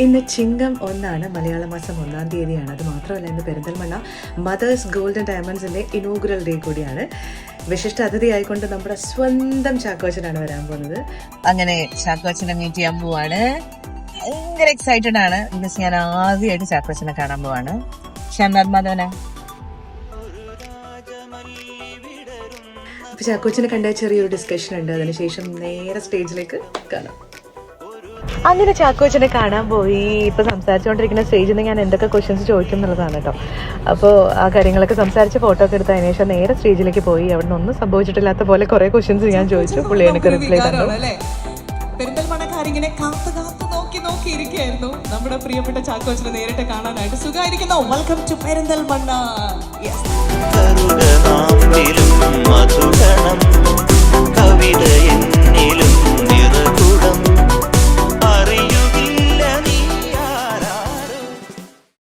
ഇന്ന് ചിങ്ങം 1 മലയാള മാസം 1-ാം തീയതിയാണ്. അത് മാത്രമല്ല ഇന്ന് പെരിന്തൽമണ്ണ മദേഴ്സ് ഗോൾഡ് ആൻഡ് ഡയമണ്ട്സിൻ്റെ ഇനോഗ്രൽ ഡേ കൂടിയാണ്. വിശിഷ്ട അതിഥി ആയിക്കൊണ്ട് നമ്മുടെ സ്വന്തം ചാക്കോച്ചനാണ് വരാൻ പോകുന്നത്. അങ്ങനെ ചാക്കോച്ചനെ മീറ്റ് ചെയ്യാൻ പോവാണ്. ഭയങ്കര എക്സൈറ്റഡ് ആണ്. ബിക്കോസ് ഞാൻ ആദ്യമായിട്ട് ചാക്കോച്ചനെ കാണാൻ പോവാണ്. ഷംനാഥ് മാധവനെ അപ്പോൾ ചാക്കോച്ചനെ കണ്ട ചെറിയൊരു ഡിസ്കഷൻ ഉണ്ട്. അതിനുശേഷം നേരെ സ്റ്റേജിലേക്ക് കാണാം. അങ്ങനെ ചാക്കോച്ചനെ കാണാൻ പോയി. ഇപ്പം സംസാരിച്ചുകൊണ്ടിരിക്കുന്ന സ്റ്റേജിൽ നിന്ന് ഞാൻ എന്തൊക്കെ ക്വസ്റ്റ്യൻസ് ചോദിക്കും എന്നുള്ളതാണ് കേട്ടോ. അപ്പോൾ ആ കാര്യങ്ങളൊക്കെ സംസാരിച്ച് ഫോട്ടോ ഒക്കെ എടുത്ത അതിന് ശേഷം നേരെ സ്റ്റേജിലേക്ക് പോയി. അവിടെ നിന്ന് ഒന്നും സംഭവിച്ചിട്ടില്ലാത്ത പോലെ കുറേ ക്വസ്റ്റ്യൻസ് ഞാൻ ചോദിച്ചു. പുള്ളി എനിക്ക് റിപ്ലൈ തന്നു. പെരിന്തൽമണ്ണക്കാരിങ്ങനെ കാത്തു നോക്കി ഇരിക്കുകയായിരുന്നു നമ്മുടെ പ്രിയപ്പെട്ട ചാക്കോച്ചനെ നേരിട്ട് കാണാനായിട്ട്. സുഖമായിരിക്കുന്നു. Welcome to Perinthalmanna.